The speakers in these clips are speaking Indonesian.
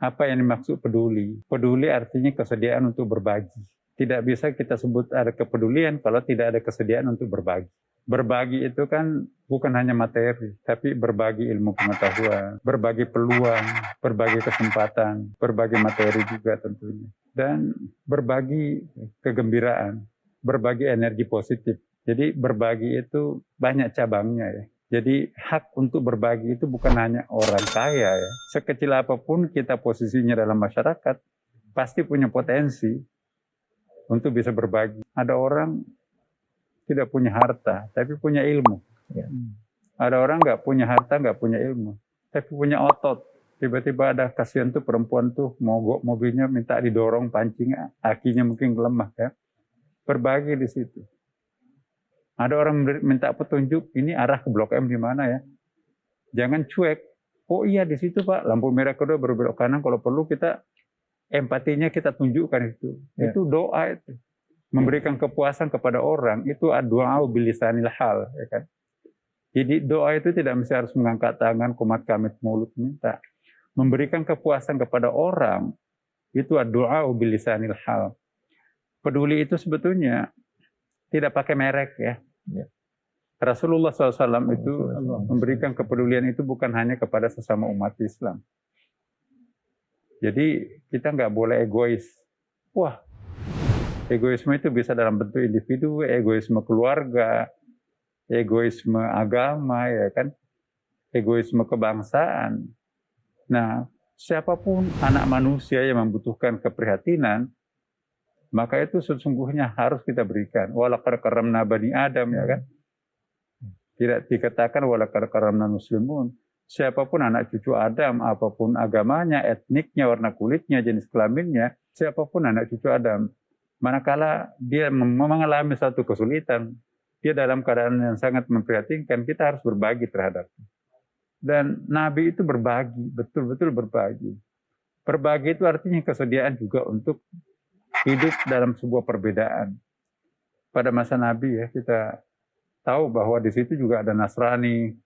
Apa yang dimaksud peduli? Peduli artinya kesediaan untuk berbagi. Tidak bisa kita sebut ada kepedulian kalau tidak ada kesediaan untuk berbagi. Berbagi itu kan bukan hanya materi, tapi berbagi ilmu pengetahuan, berbagi peluang, berbagi kesempatan, berbagi materi juga tentunya. Dan berbagi kegembiraan, berbagi energi positif. Jadi berbagi itu banyak cabangnya ya. Jadi hak untuk berbagi itu bukan hanya orang kaya ya. Sekecil apapun kita posisinya dalam masyarakat, pasti punya potensi untuk bisa berbagi. Ada orang tidak punya harta, tapi punya ilmu. Ya. Ada orang nggak punya harta, nggak punya ilmu, tapi punya otot. Tiba-tiba ada kasihan tuh perempuan tuh mogok mobilnya minta didorong pancing, akinya mungkin lemah ya. Berbagi di situ. Ada orang minta petunjuk, ini arah ke Blok M di mana ya? Jangan cuek. Oh iya di situ Pak, lampu merah kedua berbelok kanan. Kalau perlu kita empatinya kita tunjukkan itu. Ya. Itu doa itu. Memberikan kepuasan kepada orang itu doa bilisanil hal, ya kan? Jadi doa itu tidak mesti harus mengangkat tangan, komat kamit mulut minta. Memberikan kepuasan kepada orang itu doa bilisanil hal. Peduli itu sebetulnya tidak pakai merek ya. Rasulullah SAW itu memberikan kepedulian itu bukan hanya kepada sesama umat Islam. Jadi kita nggak boleh egois. Wah, egoisme itu bisa dalam bentuk individu, egoisme keluarga, egoisme agama, ya kan, egoisme kebangsaan. Nah, siapapun anak manusia yang membutuhkan keprihatinan, maka itu sesungguhnya harus kita berikan. Walaqad karramna bani Adam, ya kan. Tidak dikatakan walaqad karramna muslimun. Siapapun anak cucu Adam, apapun agamanya, etniknya, warna kulitnya, jenis kelaminnya, siapapun anak cucu Adam, manakala dia mengalami satu kesulitan, dia dalam keadaan yang sangat memprihatinkan, kita harus berbagi terhadapnya. Dan Nabi itu berbagi, betul-betul berbagi. Berbagi itu artinya kesediaan juga untuk hidup dalam sebuah perbedaan. Pada masa Nabi ya, kita tahu bahwa di situ juga ada Nasrani,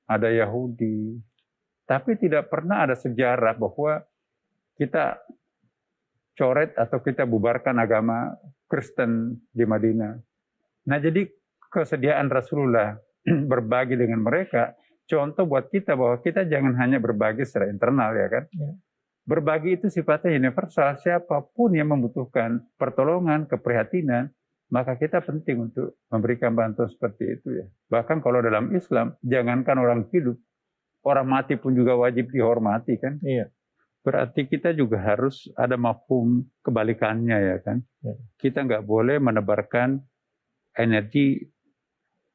ada Yahudi. Tapi tidak pernah ada sejarah bahwa kita coret atau kita bubarkan agama Kristen di Madinah. Nah, jadi kesediaan Rasulullah berbagi dengan mereka, contoh buat kita bahwa kita jangan hanya berbagi secara internal ya kan. Ya. Berbagi itu sifatnya universal, siapapun yang membutuhkan pertolongan, keprihatinan, maka kita penting untuk memberikan bantuan seperti itu ya. Bahkan kalau dalam Islam, jangankan orang hidup, orang mati pun juga wajib dihormati kan. Iya. Berarti kita juga harus ada mafhum kebalikannya ya kan. Ya. Kita nggak boleh menebarkan energi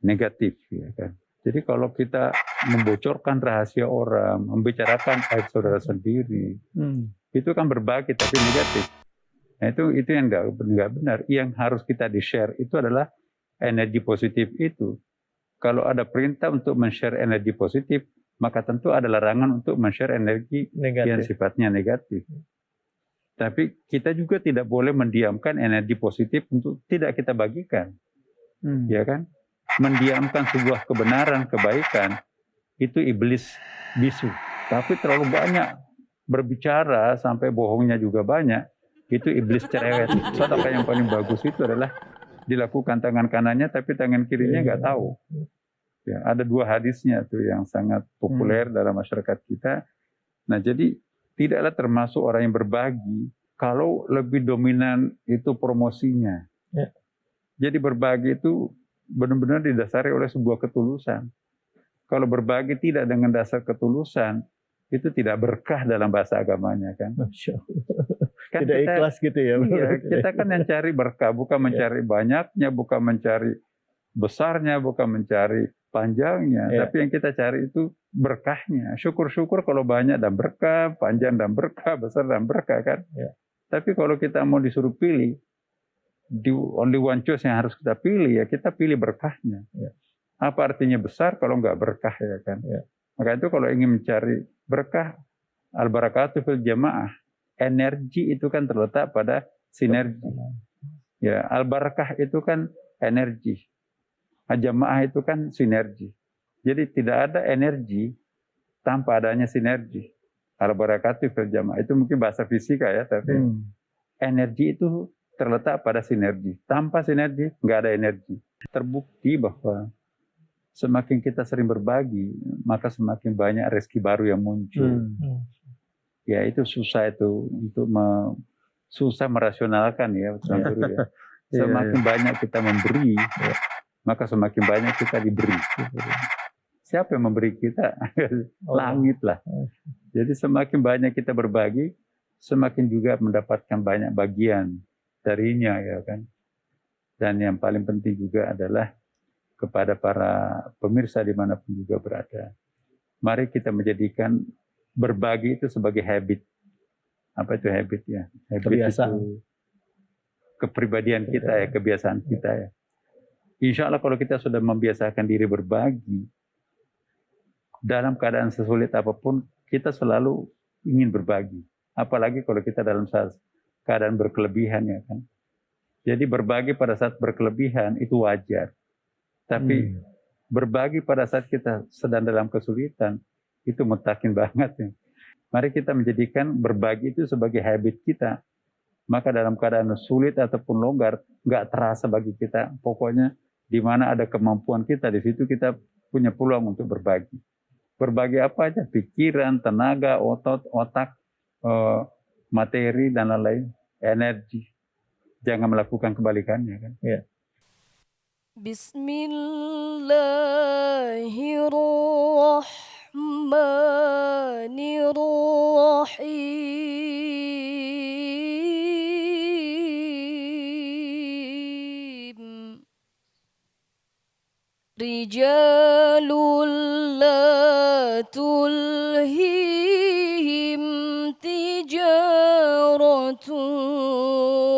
negatif ya kan. Jadi kalau kita membocorkan rahasia orang, membicarakan aib saudara sendiri, itu kan berbagi tapi negatif. Nah itu yang nggak benar. Yang harus kita di-share itu adalah energi positif itu. Kalau ada perintah untuk men-share energi positif, maka tentu ada larangan untuk men-share energi negatif, yang sifatnya negatif. Tapi kita juga tidak boleh mendiamkan energi positif untuk tidak kita bagikan. Ya kan? Mendiamkan sebuah kebenaran, kebaikan, itu iblis bisu. Tapi terlalu banyak berbicara sampai bohongnya juga banyak, itu iblis cerewet. Sedangkan yang paling bagus itu adalah dilakukan tangan kanannya tapi tangan kirinya nggak tahu. Ya, ada dua hadisnya tuh yang sangat populer dalam masyarakat kita. Nah, jadi tidaklah termasuk orang yang berbagi kalau lebih dominan itu promosinya. Ya. Jadi berbagi itu benar-benar didasari oleh sebuah ketulusan. Kalau berbagi tidak dengan dasar ketulusan, itu tidak berkah dalam bahasa agamanya kan. Kan tidak kita, ikhlas gitu ya. Iya, kita kan yang cari berkah, bukan mencari banyaknya, bukan mencari besarnya, bukan mencari panjangnya, tapi yang kita cari itu berkahnya. Syukur-syukur kalau banyak dan berkah, panjang dan berkah, besar dan berkah kan. Tapi kalau kita mau disuruh pilih, the only one choice yang harus kita pilih ya kita pilih berkahnya. Apa artinya besar kalau nggak berkah ya kan? Maka itu kalau ingin mencari berkah, al-barakatuh fil jamaah, energi itu kan terletak pada sinergi. Ya, al-barakah itu kan energi. Jamaah itu kan sinergi. Jadi tidak ada energi tanpa adanya sinergi. Al-barakatu fil jamaah. Itu mungkin bahasa fisika ya, tapi energi itu terletak pada sinergi. Tanpa sinergi, nggak ada energi. Terbukti bahwa semakin kita sering berbagi, maka semakin banyak rezeki baru yang muncul. Ya itu susah itu untuk susah merasionalkan ya, Tuan Guru ya. Semakin banyak kita memberi, maka semakin banyak kita diberi. Siapa yang memberi kita? Langit lah. Jadi semakin banyak kita berbagi, semakin juga mendapatkan banyak bagian darinya ya kan. Dan yang paling penting juga adalah kepada para pemirsa dimanapun juga berada. Mari kita menjadikan berbagi itu sebagai habit. Apa itu habit ya? Habit kebiasaan. Itu kepribadian kita ya, kebiasaan kita ya. Insya Allah kalau kita sudah membiasakan diri berbagi, dalam keadaan sesulit apapun, kita selalu ingin berbagi. Apalagi kalau kita dalam keadaan berkelebihan ya kan. Jadi berbagi pada saat berkelebihan itu wajar. Tapi berbagi pada saat kita sedang dalam kesulitan, itu mutakin banget ya. Mari kita menjadikan berbagi itu sebagai habit kita. Maka dalam keadaan sulit ataupun longgar, nggak terasa bagi kita. Pokoknya di mana ada kemampuan kita, di situ kita punya peluang untuk berbagi. Berbagi apa aja, pikiran, tenaga, otak, materi, dan lain-lain, energi. Jangan melakukan kebalikannya kan. Ya. Bismillahirrahmanirrahim. Rijalul la tulhihim tijaratun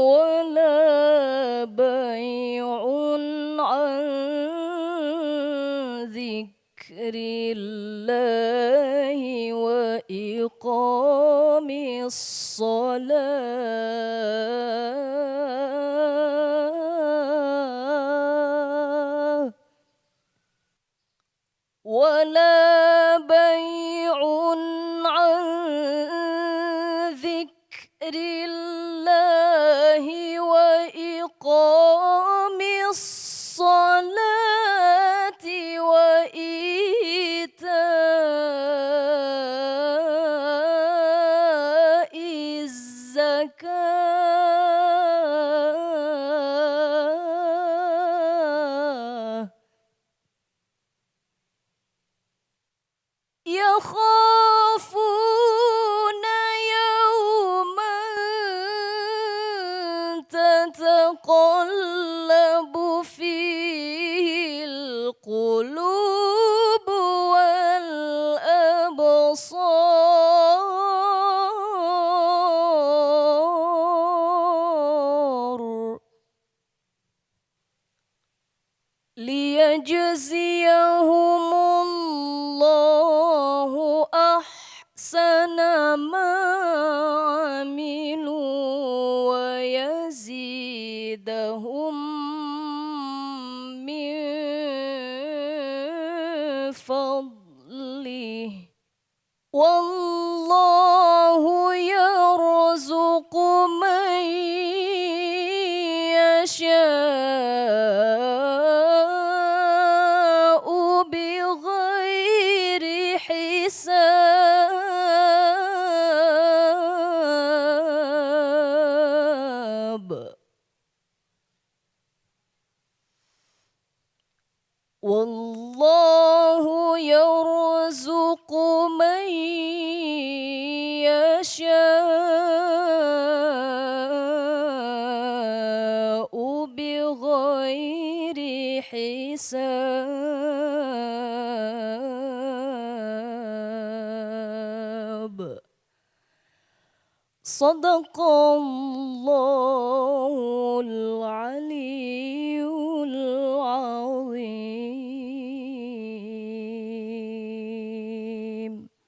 wala bay'un an dzikrillahi wa iqamis salat. ولا بيع عن ذكر الله وإقام الصلاة وإيتاء الزكاة يخافون يوما تتقلب فيه القلوب والأبصار ليجزيهم الله أحسن ما عملوا ويزيدهم من فضله والله يرزق من يشاء بغير حساب والله يرزق من يشاء بغير حساب صدق الله العلي العظيم.